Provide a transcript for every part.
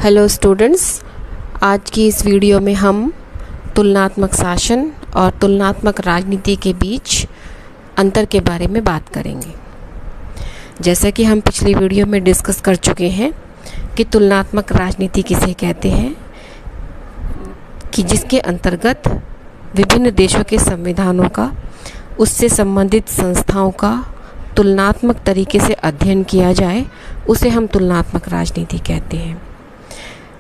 Hello students, आज की इस वीडियो में हम तुलनात्मक शासन और तुलनात्मक राजनीति के बीच अंतर के बारे में बात करेंगे। जैसा कि हम पिछली वीडियो में डिस्कस कर चुके हैं कि तुलनात्मक राजनीति किसे कहते हैं, कि जिसके अंतर्गत विभिन्न देशों के संविधानों का, उससे संबंधित संस्थाओं का तुलनात्मक तरीके से अध्ययन किया जाए, उसे हम तुलनात्मक राजनीति कहते हैं।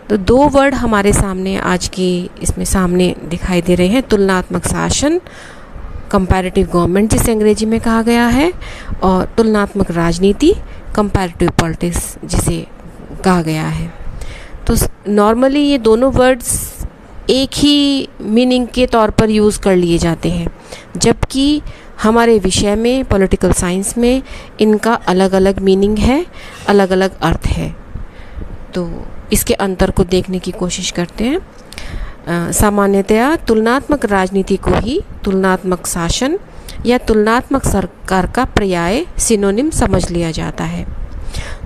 तो दो वर्ड हमारे सामने आज की इसमें सामने दिखाई दे रहे हैं, तुलनात्मक शासन, कंपैरेटिव गवर्नमेंट जिसे अंग्रेजी में कहा गया है, और तुलनात्मक राजनीति, कंपैरेटिव पॉलिटिक्स जिसे कहा गया है। तो नॉर्मली ये दोनों वर्ड्स एक ही मीनिंग के तौर पर यूज़ कर लिए जाते हैं, जबकि हमारे विषय में पॉलिटिकल साइंस में इनका अलग अलग मीनिंग है, अलग अलग अर्थ है। तो इसके अंतर को देखने की कोशिश करते हैं। सामान्यतया तुलनात्मक राजनीति को ही तुलनात्मक शासन या तुलनात्मक सरकार का पर्याय सिनोनिम समझ लिया जाता है।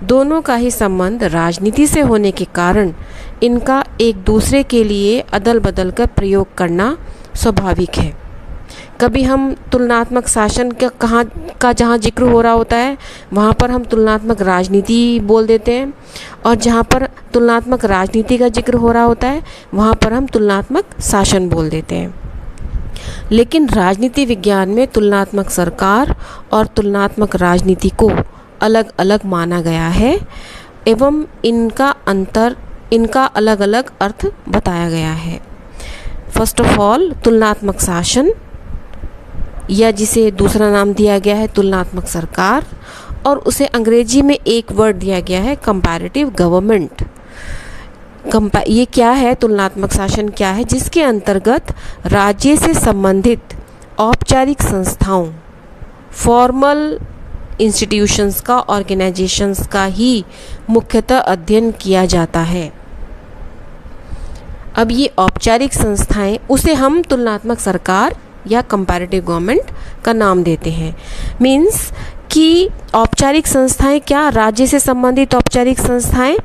दोनों का ही संबंध राजनीति से होने के कारण इनका एक दूसरे के लिए अदल बदल कर प्रयोग करना स्वाभाविक है। कभी हम तुलनात्मक शासन का जहाँ जिक्र हो रहा होता है वहाँ पर हम तुलनात्मक राजनीति बोल देते हैं, और जहाँ पर तुलनात्मक राजनीति का जिक्र हो रहा होता है वहाँ पर हम तुलनात्मक शासन बोल देते हैं। लेकिन राजनीति विज्ञान में तुलनात्मक सरकार और तुलनात्मक राजनीति को अलग अलग माना गया है एवं इनका अलग अलग अर्थ बताया गया है। फर्स्ट ऑफ ऑल, तुलनात्मक शासन, या जिसे दूसरा नाम दिया गया है तुलनात्मक सरकार, और उसे अंग्रेजी में एक वर्ड दिया गया है कंपैरेटिव गवर्नमेंट। ये क्या है? तुलनात्मक शासन क्या है? जिसके अंतर्गत राज्य से संबंधित औपचारिक संस्थाओं, फॉर्मल इंस्टीट्यूशंस का, ऑर्गेनाइजेशंस का ही मुख्यतः अध्ययन किया जाता है। अब ये औपचारिक संस्थाएं, उसे हम तुलनात्मक सरकार या कंपैरेटिव गवर्नमेंट का नाम देते हैं। मीन्स कि औपचारिक संस्थाएं क्या? राज्य से संबंधित औपचारिक संस्थाएं।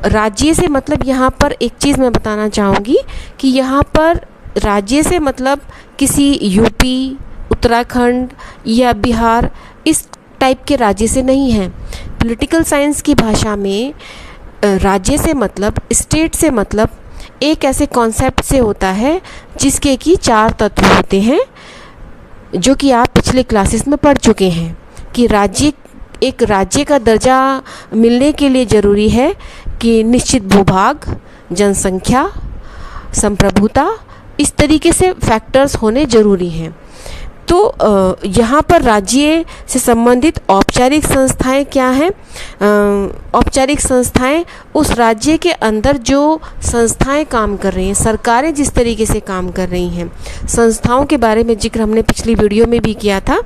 राज्य से मतलब यहाँ पर एक चीज़ मैं बताना चाहूँगी कि यहाँ पर राज्य से मतलब किसी यूपी, उत्तराखंड या बिहार इस टाइप के राज्य से नहीं है। पॉलिटिकल साइंस की भाषा में राज्य से मतलब, स्टेट से मतलब एक ऐसे कॉन्सेप्ट से होता है जिसके कि 4 तत्व होते हैं, जो कि आप पिछले क्लासेस में पढ़ चुके हैं कि एक राज्य का दर्जा मिलने के लिए ज़रूरी है कि निश्चित भूभाग, जनसंख्या, संप्रभुता, इस तरीके से फैक्टर्स होने ज़रूरी हैं। तो यहाँ पर राज्य से संबंधित औपचारिक संस्थाएं क्या हैं? औपचारिक संस्थाएं उस राज्य के अंदर जो संस्थाएं काम कर रही हैं, सरकारें जिस तरीके से काम कर रही हैं, संस्थाओं के बारे में जिक्र हमने पिछली वीडियो में भी किया था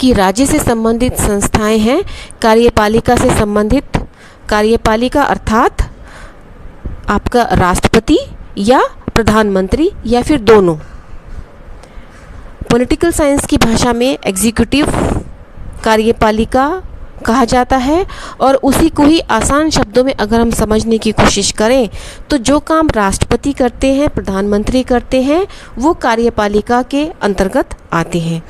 कि राज्य से संबंधित संस्थाएं हैं कार्यपालिका से संबंधित। कार्यपालिका अर्थात आपका राष्ट्रपति या प्रधानमंत्री या फिर दोनों। पॉलिटिकल साइंस की भाषा में एग्जीक्यूटिव कार्यपालिका कहा जाता है, और उसी को ही आसान शब्दों में अगर हम समझने की कोशिश करें तो जो काम राष्ट्रपति करते हैं, प्रधानमंत्री करते हैं, वो कार्यपालिका के अंतर्गत आते हैं।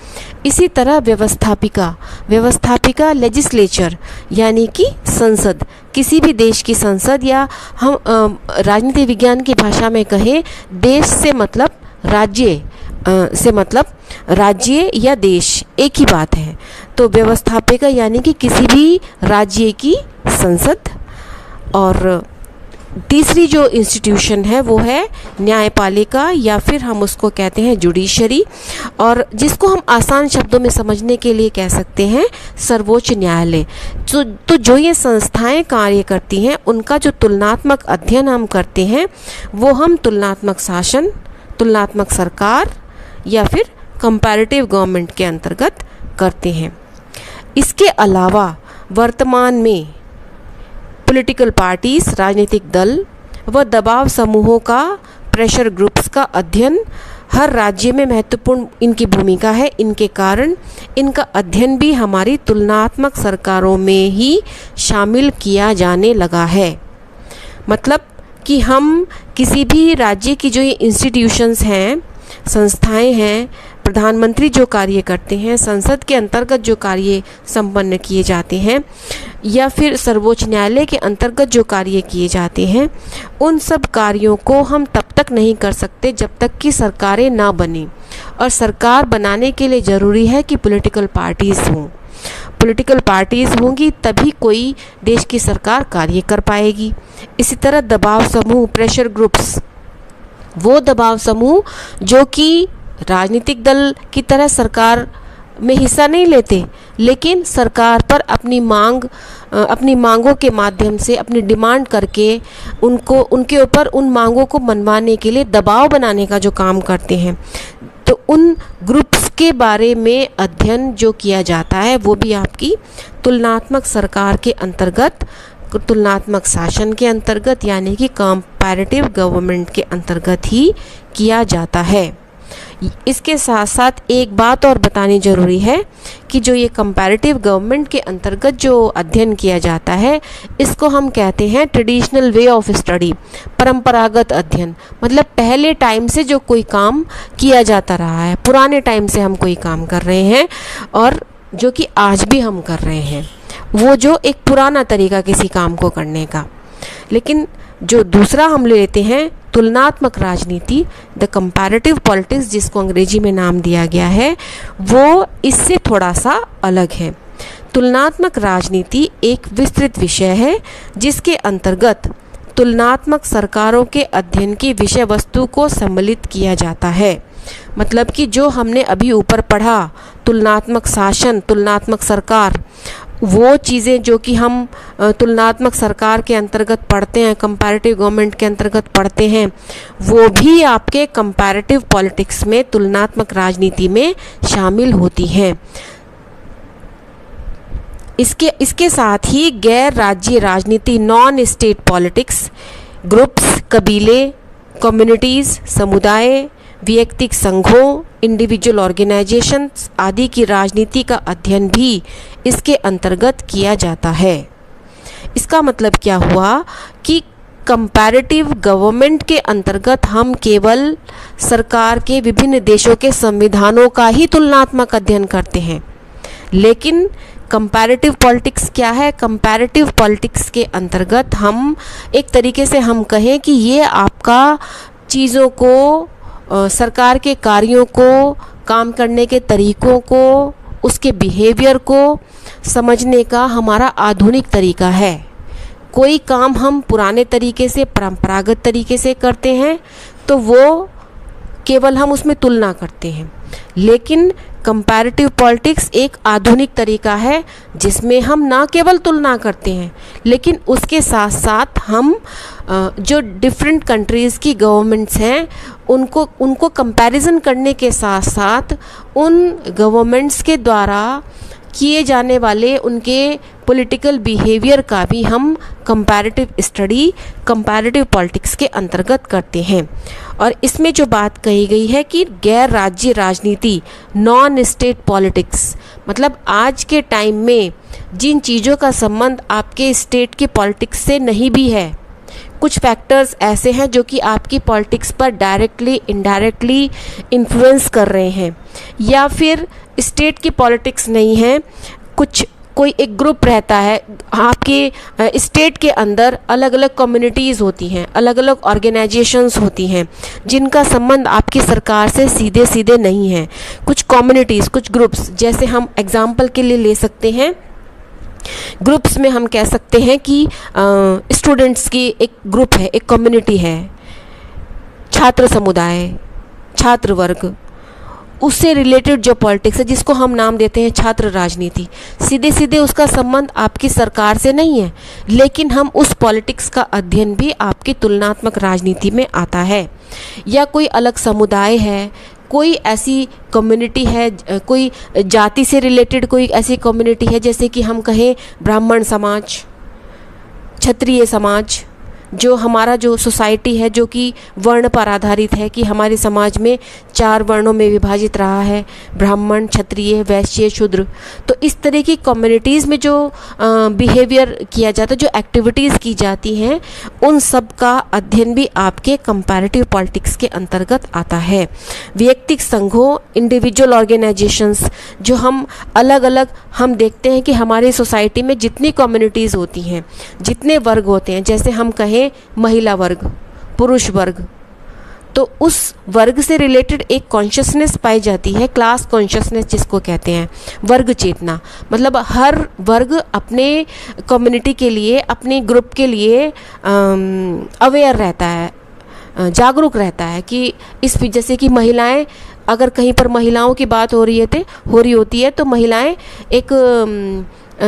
इसी तरह व्यवस्थापिका लेजिस्लेचर यानी कि संसद, किसी भी देश की संसद, या हम राजनीति विज्ञान की भाषा में कहें देश से मतलब राज्य से मतलब राज्य या देश एक ही बात है। तो व्यवस्थापिका यानी कि किसी भी राज्य की संसद, और तीसरी जो इंस्टीट्यूशन है वो है न्यायपालिका, या फिर हम उसको कहते हैं जुडिशरी, और जिसको हम आसान शब्दों में समझने के लिए कह सकते हैं सर्वोच्च न्यायालय। तो जो ये संस्थाएं कार्य करती हैं उनका जो तुलनात्मक अध्ययन हम करते हैं वो हम तुलनात्मक शासन, तुलनात्मक सरकार या फिर कंपैरेटिव गवर्नमेंट के अंतर्गत करते हैं। इसके अलावा वर्तमान में पॉलिटिकल पार्टीज, राजनीतिक दल व दबाव समूहों का, प्रेशर ग्रुप्स का अध्ययन हर राज्य में महत्वपूर्ण इनकी भूमिका है। इनके कारण इनका अध्ययन भी हमारी तुलनात्मक सरकारों में ही शामिल किया जाने लगा है। मतलब कि हम किसी भी राज्य की जो ये इंस्टीट्यूशंस हैं, संस्थाएं हैं, प्रधानमंत्री जो कार्य करते हैं, संसद के अंतर्गत जो कार्य संपन्न किए जाते हैं, या फिर सर्वोच्च न्यायालय के अंतर्गत जो कार्य किए जाते हैं, उन सब कार्यों को हम तब तक नहीं कर सकते जब तक कि सरकारें ना बने। और सरकार बनाने के लिए ज़रूरी है कि पॉलिटिकल पार्टीज़ हों। पॉलिटिकल पार्टीज़ होंगी तभी कोई देश की सरकार कार्य कर पाएगी। इसी तरह दबाव समूह, प्रेशर ग्रुप्स, वो दबाव समूह जो कि राजनीतिक दल की तरह सरकार में हिस्सा नहीं लेते, लेकिन सरकार पर अपनी मांगों के माध्यम से अपनी डिमांड करके उनके ऊपर उन मांगों को मनवाने के लिए दबाव बनाने का जो काम करते हैं। तो उन ग्रुप्स के बारे में अध्ययन जो किया जाता है वो भी आपकी तुलनात्मक सरकार के अंतर्गत, तुलनात्मक शासन के अंतर्गत, यानी कि कंपैरेटिव गवर्नमेंट के अंतर्गत ही किया जाता है। इसके साथ साथ एक बात और बतानी ज़रूरी है कि जो ये कंपैरेटिव गवर्नमेंट के अंतर्गत जो अध्ययन किया जाता है, इसको हम कहते हैं ट्रेडिशनल वे ऑफ स्टडी, परंपरागत अध्ययन। मतलब पहले टाइम से जो कोई काम किया जाता रहा है, पुराने टाइम से हम कोई काम कर रहे हैं और जो कि आज भी हम कर रहे हैं, वो जो एक पुराना तरीका किसी काम को करने का। लेकिन जो दूसरा हम लेते हैं तुलनात्मक राजनीति, द कंपैरेटिव पॉलिटिक्स, जिसको अंग्रेजी में नाम दिया गया है, वो इससे थोड़ा सा अलग है। तुलनात्मक राजनीति एक विस्तृत विषय है जिसके अंतर्गत तुलनात्मक सरकारों के अध्ययन की विषय वस्तु को सम्मिलित किया जाता है। मतलब कि जो हमने अभी ऊपर पढ़ा, तुलनात्मक शासन, तुलनात्मक सरकार, वो चीज़ें जो कि हम तुलनात्मक सरकार के अंतर्गत पढ़ते हैं, कंपैरेटिव गवर्नमेंट के अंतर्गत पढ़ते हैं, वो भी आपके कंपैरेटिव पॉलिटिक्स में, तुलनात्मक राजनीति में शामिल होती हैं। इसके साथ ही गैर राज्य राजनीति, नॉन स्टेट पॉलिटिक्स, ग्रुप्स, कबीले, कम्युनिटीज़, समुदाय, वैयक्तिक संघों, इंडिविजुअल ऑर्गेनाइजेशंस आदि की राजनीति का अध्ययन भी इसके अंतर्गत किया जाता है। इसका मतलब क्या हुआ कि कंपैरेटिव गवर्नमेंट के अंतर्गत हम केवल सरकार के विभिन्न देशों के संविधानों का ही तुलनात्मक अध्ययन करते हैं। लेकिन कंपैरेटिव पॉलिटिक्स क्या है? कंपैरेटिव पॉलिटिक्स के अंतर्गत हम एक तरीके से हम कहें कि ये आपका चीज़ों को, सरकार के कार्यों को, काम करने के तरीकों को, उसके बिहेवियर को समझने का हमारा आधुनिक तरीका है। कोई काम हम पुराने तरीके से, परंपरागत तरीके से करते हैं तो वो केवल हम उसमें तुलना करते हैं। लेकिन कंपैरेटिव पॉलिटिक्स एक आधुनिक तरीका है जिसमें हम ना केवल तुलना करते हैं, लेकिन उसके साथ साथ हम जो डिफरेंट कंट्रीज़ की गवर्नमेंट्स हैं उनको कंपैरिजन करने के साथ साथ उन गवर्नमेंट्स के द्वारा किए जाने वाले उनके पॉलिटिकल बिहेवियर का भी हम कंपैरेटिव स्टडी, कंपैरेटिव पॉलिटिक्स के अंतर्गत करते हैं। और इसमें जो बात कही गई है कि गैर राज्य राजनीति, नॉन स्टेट पॉलिटिक्स, मतलब आज के टाइम में जिन चीज़ों का संबंध आपके स्टेट के पॉलिटिक्स से नहीं भी है, कुछ फैक्टर्स ऐसे हैं जो कि आपकी पॉलिटिक्स पर डायरेक्टली, इनडायरेक्टली इन्फ्लुएंस कर रहे हैं, या फिर स्टेट की पॉलिटिक्स नहीं है, कोई एक ग्रुप रहता है आपके स्टेट के अंदर, अलग अलग कम्युनिटीज़ होती हैं, अलग अलग ऑर्गेनाइजेशंस होती हैं जिनका संबंध आपकी सरकार से सीधे सीधे नहीं है। कुछ कम्युनिटीज़, कुछ ग्रुप्स, जैसे हम एग्जाम्पल के लिए ले सकते हैं, ग्रुप्स में हम कह सकते हैं कि स्टूडेंट्स की एक ग्रुप है, एक कम्युनिटी है, छात्र समुदाय, छात्र वर्ग, उससे रिलेटेड जो पॉलिटिक्स है जिसको हम नाम देते हैं छात्र राजनीति, सीधे सीधे उसका संबंध आपकी सरकार से नहीं है, लेकिन हम उस पॉलिटिक्स का अध्ययन भी आपकी तुलनात्मक राजनीति में आता है। या कोई अलग समुदाय है, कोई ऐसी कम्युनिटी है, कोई जाति से रिलेटेड कोई ऐसी कम्युनिटी है, जैसे कि हम कहें ब्राह्मण समाज, क्षत्रिय समाज, जो हमारा जो सोसाइटी है जो कि वर्ण पर आधारित है, कि हमारे समाज में 4 वर्णों में विभाजित रहा है, ब्राह्मण, क्षत्रिय, वैश्य, शूद्र। तो इस तरह की कम्युनिटीज़ में जो बिहेवियर किया जाता है, जो एक्टिविटीज़ की जाती हैं, उन सब का अध्ययन भी आपके कंपैरेटिव पॉलिटिक्स के अंतर्गत आता है। वैयक्तिक संघों, इंडिविजुअल ऑर्गेनाइजेशंस, जो हम अलग अलग हम देखते हैं कि हमारी सोसाइटी में जितनी कम्युनिटीज़ होती हैं, जितने वर्ग होते हैं, जैसे हम कहें महिला वर्ग, पुरुष वर्ग, तो उस वर्ग से रिलेटेड एक कॉन्शियसनेस पाई जाती है, क्लास कॉन्शियसनेस जिसको कहते हैं, वर्ग चेतना। मतलब हर वर्ग अपने कम्युनिटी के लिए, अपने ग्रुप के लिए अवेयर रहता है, जागरूक रहता है कि इस जैसे कि महिलाएं, अगर कहीं पर महिलाओं की बात हो रही होती है तो महिलाएं एक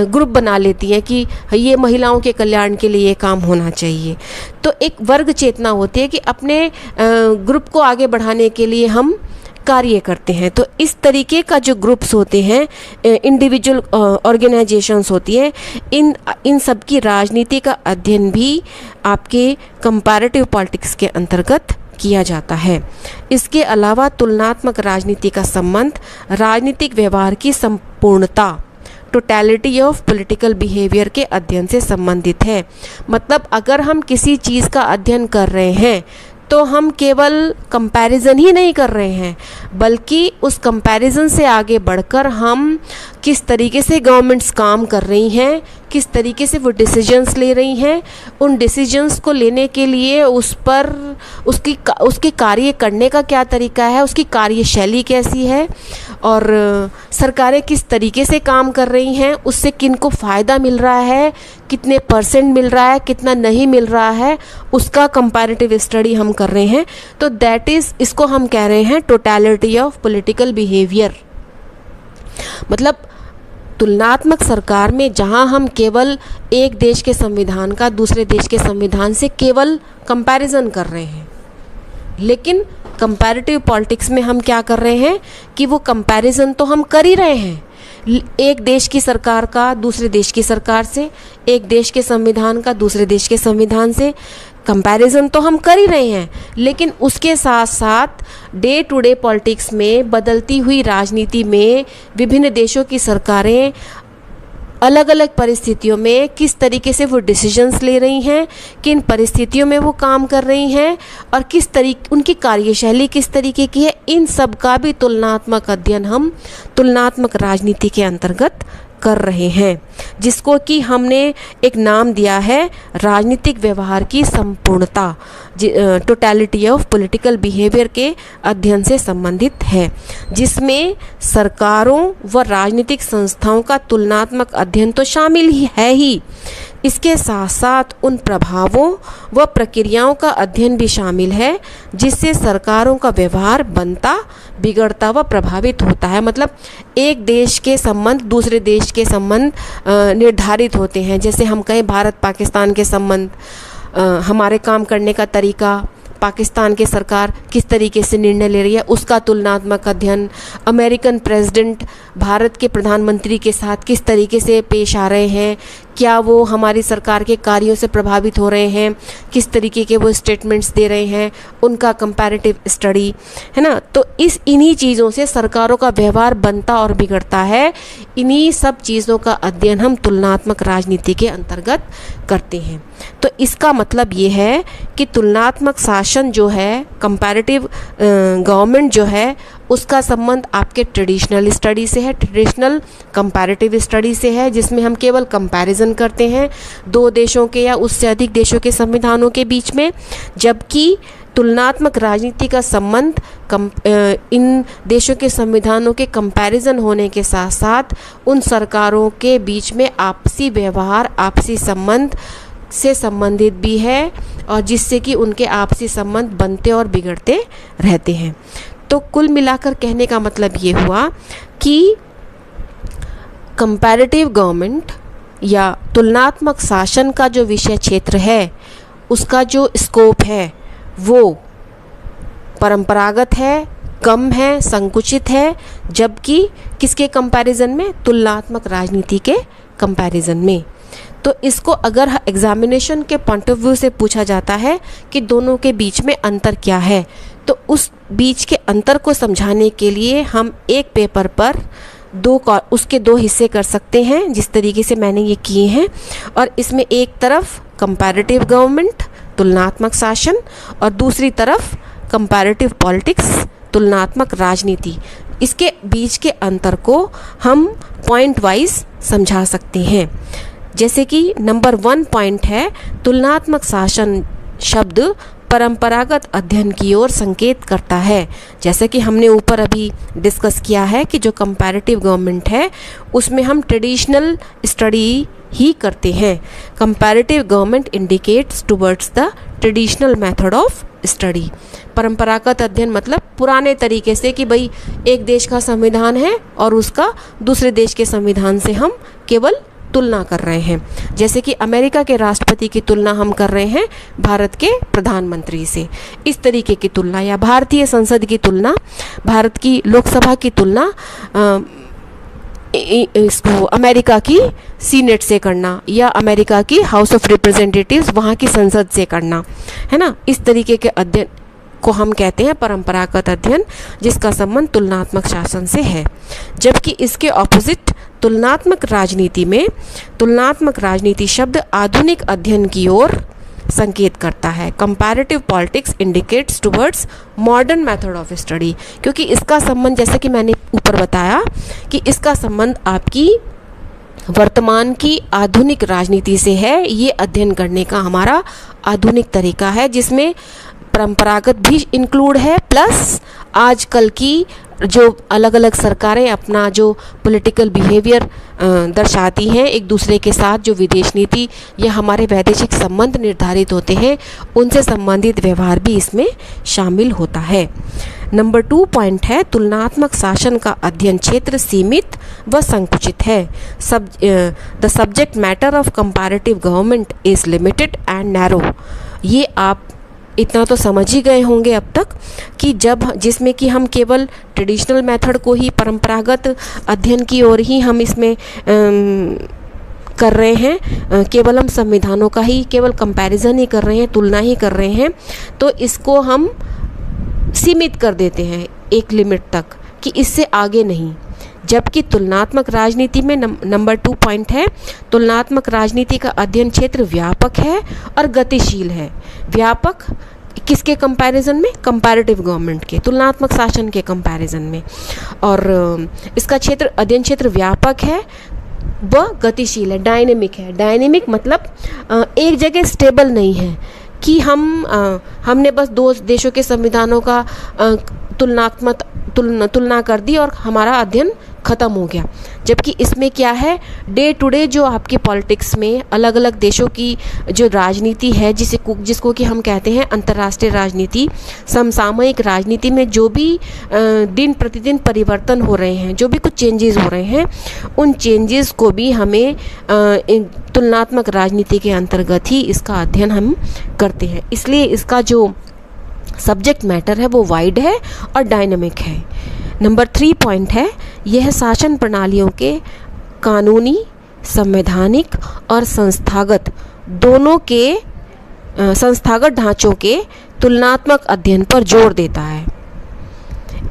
ग्रुप बना लेती हैं कि ये महिलाओं के कल्याण के लिए ये काम होना चाहिए। तो एक वर्ग चेतना होती है कि अपने ग्रुप को आगे बढ़ाने के लिए हम कार्य करते हैं। तो इस तरीके का जो ग्रुप्स होते हैं, इंडिविजुअल ऑर्गेनाइजेशंस होती हैं, इन सब की राजनीति का अध्ययन भी आपके कंपैरेटिव पॉलिटिक्स के अंतर्गत किया जाता है। इसके अलावा तुलनात्मक राजनीति का संबंध राजनीतिक व्यवहार की संपूर्णता, टोटलिटी ऑफ पॉलिटिकल बिहेवियर के अध्ययन से संबंधित है। मतलब अगर हम किसी चीज़ का अध्ययन कर रहे हैं तो हम केवल कंपैरिजन ही नहीं कर रहे हैं, बल्कि उस कंपैरिजन से आगे बढ़कर हम किस तरीके से गवर्नमेंट्स काम कर रही हैं, किस तरीके से वो डिसीजंस ले रही हैं, उन डिसीजंस को लेने के लिए उस पर उसकी कार्य करने का क्या तरीका है, उसकी कार्यशैली कैसी है, और सरकारें किस तरीके से काम कर रही हैं, उससे किनको फ़ायदा मिल रहा है, कितने % मिल रहा है, कितना नहीं मिल रहा है, उसका कंपैरेटिव स्टडी हम कर रहे हैं। तो दैट इज़, इसको हम कह रहे हैं टोटलिटी ऑफ पॉलिटिकल बिहेवियर। मतलब तुलनात्मक सरकार में जहां हम केवल एक देश के संविधान का दूसरे देश के संविधान से केवल कंपैरिजन कर रहे हैं, लेकिन कंपैरेटिव पॉलिटिक्स में हम क्या कर रहे हैं कि वो कंपैरिजन तो हम कर ही रहे हैं, एक देश की सरकार का दूसरे देश की सरकार से, एक देश के संविधान का दूसरे देश के संविधान से कंपैरिजन तो हम कर ही रहे हैं, लेकिन उसके साथ साथ डे टू डे पॉलिटिक्स में, बदलती हुई राजनीति में विभिन्न देशों की सरकारें अलग अलग परिस्थितियों में किस तरीके से वो डिसीजंस ले रही हैं, किन परिस्थितियों में वो काम कर रही हैं, और किस तरीके उनकी कार्यशैली किस तरीके की है, इन सब का भी तुलनात्मक अध्ययन हम तुलनात्मक राजनीति के अंतर्गत कर रहे हैं, जिसको कि हमने एक नाम दिया है राजनीतिक व्यवहार की संपूर्णता, टोटलिटी ऑफ पॉलिटिकल बिहेवियर के अध्ययन से संबंधित है, जिसमें सरकारों व राजनीतिक संस्थाओं का तुलनात्मक अध्ययन तो शामिल ही है ही, इसके साथ साथ उन प्रभावों व प्रक्रियाओं का अध्ययन भी शामिल है जिससे सरकारों का व्यवहार बनता, बिगड़ता व प्रभावित होता है। मतलब एक देश के संबंध दूसरे देश के संबंध निर्धारित होते हैं। जैसे हम कहें भारत पाकिस्तान के संबंध, हमारे काम करने का तरीका, पाकिस्तान की सरकार किस तरीके से निर्णय ले रही है, उसका तुलनात्मक अध्ययन, अमेरिकन प्रेसिडेंट भारत के प्रधानमंत्री के साथ किस तरीके से पेश आ रहे हैं, क्या वो हमारी सरकार के कार्यों से प्रभावित हो रहे हैं, किस तरीके के वो स्टेटमेंट्स दे रहे हैं, उनका कंपैरेटिव स्टडी है ना। तो इन्हीं चीज़ों से सरकारों का व्यवहार बनता और बिगड़ता है। इन्हीं सब चीज़ों का अध्ययन हम तुलनात्मक राजनीति के अंतर्गत करते हैं। तो इसका मतलब ये है कि तुलनात्मक शासन जो है, कंपैरेटिव गवर्नमेंट जो है, उसका संबंध आपके ट्रेडिशनल स्टडी से है, ट्रेडिशनल कंपैरेटिव स्टडी से है, जिसमें हम केवल कंपैरिजन करते हैं दो देशों के या उससे अधिक देशों के संविधानों के बीच में, जबकि तुलनात्मक राजनीति का संबंध इन देशों के संविधानों के कंपैरिजन होने के साथ साथ उन सरकारों के बीच में आपसी व्यवहार, आपसी संबंध से संबंधित भी है, और जिससे कि उनके आपसी संबंध बनते और बिगड़ते रहते हैं। तो कुल मिलाकर कहने का मतलब ये हुआ कि कंपैरेटिव गवर्नमेंट या तुलनात्मक शासन का जो विषय क्षेत्र है, उसका जो स्कोप है वो परंपरागत है, कम है, संकुचित है, जबकि किसके कंपैरिजन में, तुलनात्मक राजनीति के कंपैरिजन में। तो इसको अगर एग्जामिनेशन के पॉइंट ऑफ व्यू से पूछा जाता है कि दोनों के बीच में अंतर क्या है, तो उस बीच के अंतर को समझाने के लिए हम एक पेपर पर उसके दो हिस्से कर सकते हैं, जिस तरीके से मैंने ये किए हैं। और इसमें एक तरफ कंपैरेटिव गवर्नमेंट तुलनात्मक शासन और दूसरी तरफ कंपैरेटिव पॉलिटिक्स तुलनात्मक राजनीति, इसके बीच के अंतर को हम पॉइंट वाइज समझा सकते हैं। जैसे कि नंबर 1 पॉइंट है, तुलनात्मक शासन शब्द परंपरागत अध्ययन की ओर संकेत करता है। जैसे कि हमने ऊपर अभी डिस्कस किया है कि जो कंपैरेटिव गवर्नमेंट है उसमें हम ट्रेडिशनल स्टडी ही करते हैं। Comparative government indicates towards the traditional method of study. परंपरागत अध्ययन मतलब पुराने तरीके से कि भाई एक देश का संविधान है और उसका दूसरे देश के संविधान से हम केवल तुलना कर रहे हैं। जैसे कि अमेरिका के राष्ट्रपति की तुलना हम कर रहे हैं भारत के प्रधानमंत्री से, इस तरीके की तुलना, या भारतीय संसद की तुलना, भारत की लोकसभा की तुलना इसको अमेरिका की सीनेट से करना, या अमेरिका की हाउस ऑफ रिप्रेजेंटेटिव्स वहाँ की संसद से करना, है ना। इस तरीके के अध्ययन को हम कहते हैं परंपरागत अध्ययन, जिसका संबंध तुलनात्मक शासन से है। जबकि इसके ऑपोजिट तुलनात्मक राजनीति में, तुलनात्मक राजनीति शब्द आधुनिक अध्ययन की ओर संकेत करता है। Comparative politics indicates towards modern method of study, क्योंकि इसका संबंध, जैसे कि मैंने ऊपर बताया कि इसका संबंध आपकी वर्तमान की आधुनिक राजनीति से है। ये अध्ययन करने का हमारा आधुनिक तरीका है, जिसमें परंपरागत भी इंक्लूड है, प्लस आजकल की जो अलग अलग सरकारें अपना जो पॉलिटिकल बिहेवियर दर्शाती हैं एक दूसरे के साथ, जो विदेश नीति या हमारे वैदेशिक संबंध निर्धारित होते हैं, उनसे संबंधित व्यवहार भी इसमें शामिल होता है। नंबर 2 पॉइंट है, तुलनात्मक शासन का अध्ययन क्षेत्र सीमित व संकुचित है। The subject matter of comparative government is limited and narrow. ये आप इतना तो समझ ही गए होंगे अब तक कि जिसमें कि हम केवल ट्रेडिशनल मेथड को ही, परंपरागत अध्ययन की ओर ही हम इसमें कर रहे हैं, केवल हम संविधानों का ही केवल कंपैरिजन ही कर रहे हैं, तुलना ही कर रहे हैं, तो इसको हम सीमित कर देते हैं एक लिमिट तक कि इससे आगे नहीं। जबकि तुलनात्मक राजनीति में नंबर 2 पॉइंट है, तुलनात्मक राजनीति का अध्ययन क्षेत्र व्यापक है और गतिशील है। व्यापक किसके कंपैरिजन में? कंपैरेटिव गवर्नमेंट के, तुलनात्मक शासन के कंपैरिजन में। और इसका क्षेत्र, अध्ययन क्षेत्र व्यापक है व गतिशील है, डायनेमिक है। डायनेमिक मतलब एक जगह स्टेबल नहीं है कि हमने बस 2 देशों के संविधानों का तुलना कर दी और हमारा अध्ययन ख़त्म हो गया। जबकि इसमें क्या है, डे टू डे जो आपकी पॉलिटिक्स में अलग अलग देशों की जो राजनीति है, जिसको कि हम कहते हैं अंतर्राष्ट्रीय राजनीति, समसामयिक राजनीति में जो भी दिन प्रतिदिन परिवर्तन हो रहे हैं, जो भी कुछ चेंजेस हो रहे हैं, उन चेंजेस को भी हमें तुलनात्मक राजनीति के अंतर्गत ही इसका अध्ययन हम करते हैं। इसलिए इसका जो सब्जेक्ट मैटर है वो वाइड है और डायनामिक है। नंबर 3 पॉइंट है, यह शासन प्रणालियों के कानूनी, संवैधानिक और संस्थागत दोनों के संस्थागत ढांचों के तुलनात्मक अध्ययन पर जोर देता है।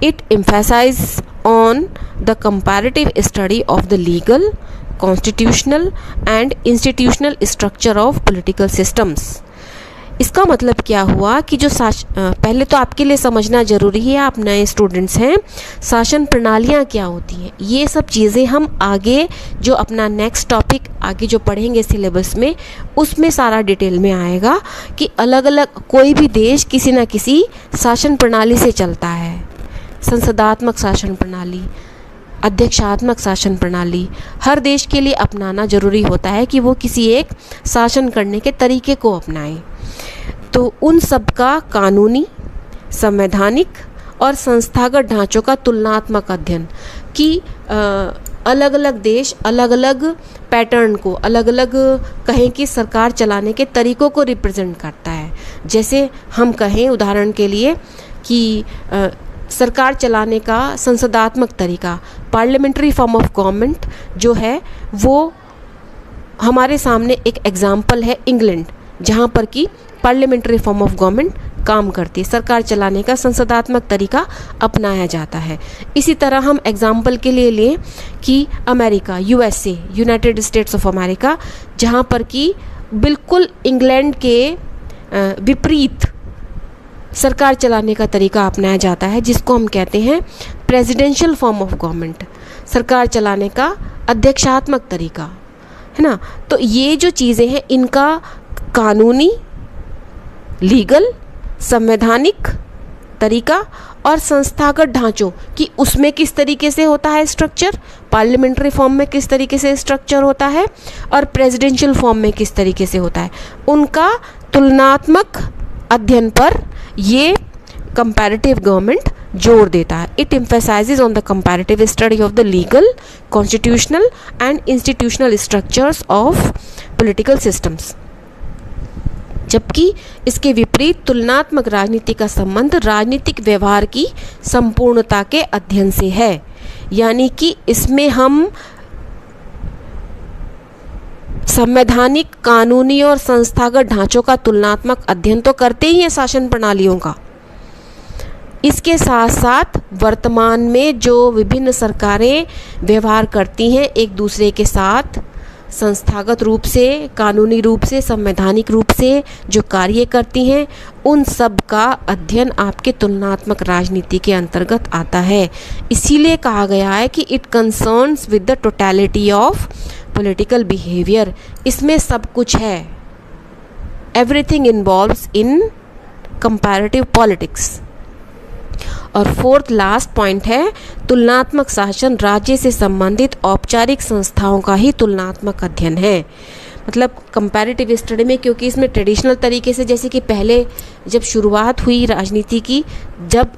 It emphasises on the comparative study of the legal, constitutional and institutional structure of political systems. इसका मतलब क्या हुआ कि जो पहले तो आपके लिए समझना ज़रूरी है, आप नए स्टूडेंट्स हैं, शासन प्रणालियाँ क्या होती हैं। ये सब चीज़ें हम आगे जो अपना नेक्स्ट टॉपिक आगे जो पढ़ेंगे सिलेबस में, उसमें सारा डिटेल में आएगा कि अलग अलग कोई भी देश किसी न किसी शासन प्रणाली से चलता है। संसदात्मक शासन प्रणाली, अध्यक्षात्मक शासन प्रणाली, हर देश के लिए अपनाना ज़रूरी होता है कि वो किसी एक शासन करने के तरीके को अपनाए। तो उन सब का कानूनी, संवैधानिक और संस्थागत ढांचों का तुलनात्मक अध्ययन कि अलग अलग देश अलग अलग पैटर्न को, अलग अलग कहें कि सरकार चलाने के तरीकों को रिप्रेजेंट करता है। जैसे हम कहें उदाहरण के लिए कि सरकार चलाने का संसदात्मक तरीका, पार्लियामेंट्री फॉर्म ऑफ गवर्नमेंट जो है वो हमारे सामने एक एग्जाम्पल है इंग्लैंड, जहाँ पर कि पार्लियामेंट्री फॉर्म ऑफ गवर्नमेंट काम करती है, सरकार चलाने का संसदात्मक तरीका अपनाया जाता है। इसी तरह हम एग्जाम्पल के लिए लें कि America, USA, United states of America, जहाँ पर कि बिल्कुल इंग्लैंड के विपरीत सरकार चलाने का तरीका अपनाया जाता है, जिसको हम कहते हैं प्रेसिडेंशियल फॉर्म ऑफ गवर्नमेंट, सरकार चलाने का अध्यक्षात्मक तरीका, है ना। तो ये जो चीज़ें हैं, इनका कानूनी, लीगल, संवैधानिक तरीका और संस्थागत ढांचों कि उसमें किस तरीके से होता है स्ट्रक्चर, पार्लियामेंट्री फॉर्म में किस तरीके से स्ट्रक्चर होता है और प्रेसिडेंशियल फॉर्म में किस तरीके से होता है, उनका तुलनात्मक अध्ययन पर ये कंपैरेटिव गवर्नमेंट जोर देता है। It emphasises on the comparative study of the legal, constitutional and institutional structures of political systems. जबकि इसके विपरीत तुलनात्मक राजनीति का संबंध राजनीतिक व्यवहार की संपूर्णता के अध्ययन से है, यानी कि इसमें हम संवैधानिक, कानूनी और संस्थागत ढांचों का तुलनात्मक अध्ययन तो करते ही हैं शासन प्रणालियों का, इसके साथ साथ वर्तमान में जो विभिन्न सरकारें व्यवहार करती हैं एक दूसरे के साथ, संस्थागत रूप से, कानूनी रूप से, संवैधानिक रूप से जो कार्य करती हैं, उन सब का अध्ययन आपके तुलनात्मक राजनीति के अंतर्गत आता है। इसीलिए कहा गया है कि it concerns with the totality of political behaviour. इसमें सब कुछ है, एवरीथिंग इन्वॉल्व्स इन कंपैरेटिव पॉलिटिक्स। और फोर्थ लास्ट पॉइंट है, तुलनात्मक शासन राज्य से संबंधित औपचारिक संस्थाओं का ही तुलनात्मक अध्ययन है। मतलब कंपैरेटिव स्टडी में, क्योंकि इसमें ट्रेडिशनल तरीके से, जैसे कि पहले जब शुरुआत हुई राजनीति की, जब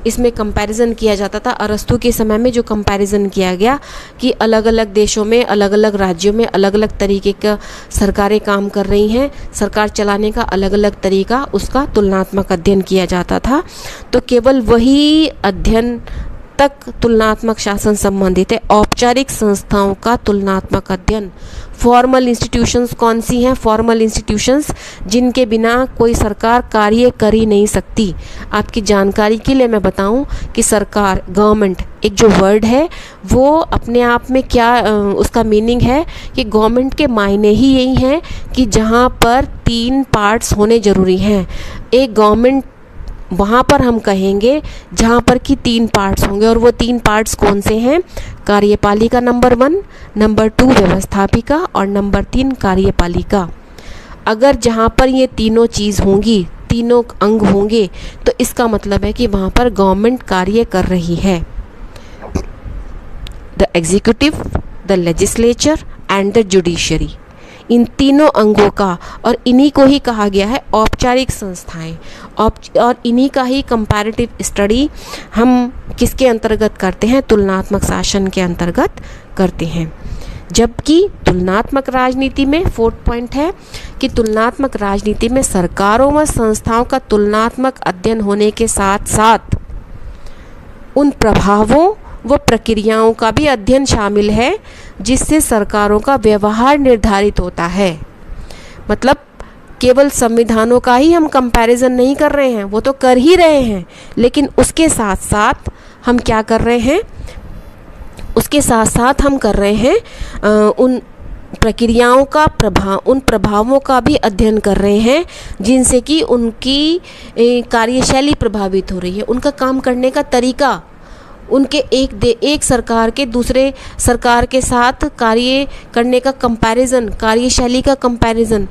इसमें कंपैरिजन किया जाता था, अरस्तु के समय में जो कंपैरिजन किया गया कि अलग अलग देशों में, अलग अलग राज्यों में अलग अलग तरीके का सरकारें काम कर रही हैं, सरकार चलाने का अलग अलग तरीका, उसका तुलनात्मक अध्ययन किया जाता था। तो केवल वही अध्ययन तक तुलनात्मक शासन संबंधित है। औपचारिक संस्थाओं का तुलनात्मक अध्ययन, फॉर्मल इंस्टीट्यूशंस कौन सी हैं? फॉर्मल इंस्टीट्यूशंस जिनके बिना कोई सरकार कार्य कर ही नहीं सकती। आपकी जानकारी के लिए मैं बताऊं कि सरकार, गवर्नमेंट एक जो वर्ड है वो अपने आप में क्या उसका मीनिंग है कि गवर्नमेंट के मायने ही यही हैं कि जहां पर 3 पार्ट्स होने ज़रूरी हैं। एक गवर्नमेंट वहाँ पर हम कहेंगे जहाँ पर कि 3 पार्ट्स होंगे, और वो 3 पार्ट्स कौन से हैं? कार्यपालिका नंबर 1, नंबर 2 व्यवस्थापिका और नंबर 3 कार्यपालिका। अगर जहाँ पर ये तीनों चीज़ होंगी, तीनों अंग होंगे, तो इसका मतलब है कि वहाँ पर गवर्नमेंट कार्य कर रही है। The executive, the legislature and the judiciary, इन तीनों अंगों का, और इन्हीं को ही कहा गया है औपचारिक संस्थाएं। और इन्हीं का ही कंपैरेटिव स्टडी हम किसके अंतर्गत करते हैं? तुलनात्मक शासन के अंतर्गत करते हैं। जबकि तुलनात्मक राजनीति में 4th पॉइंट है कि तुलनात्मक राजनीति में सरकारों व संस्थाओं का तुलनात्मक अध्ययन होने के साथ साथ उन प्रभावों व प्रक्रियाओं का भी अध्ययन शामिल है जिससे सरकारों का व्यवहार निर्धारित होता है। मतलब केवल संविधानों का ही हम कंपैरिजन नहीं कर रहे हैं, वो तो कर ही रहे हैं, लेकिन उसके साथ साथ हम क्या कर रहे हैं? उसके साथ साथ हम कर रहे हैं उन प्रक्रियाओं का उन प्रभावों का भी अध्ययन कर रहे हैं जिनसे कि उनकी कार्यशैली प्रभावित हो रही है, उनका काम करने का तरीका, उनके एक सरकार के दूसरे सरकार के साथ कार्य करने का कंपैरिजन, कार्यशैली का कंपैरिजन,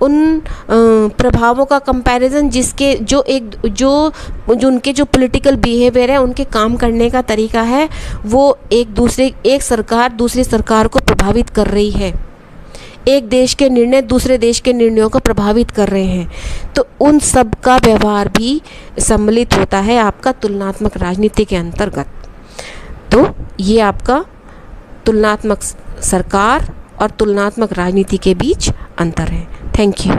उन प्रभावों का कंपैरिजन जिसके जो उनके जो पॉलिटिकल बिहेवियर है, उनके काम करने का तरीका है, वो एक सरकार दूसरी सरकार को प्रभावित कर रही है। एक देश के निर्णय दूसरे देश के निर्णयों को प्रभावित कर रहे हैं, तो उन सब का व्यवहार भी सम्मिलित होता है आपका तुलनात्मक राजनीति के अंतर्गत। तो ये आपका तुलनात्मक सरकार और तुलनात्मक राजनीति के बीच अंतर है। Thank you.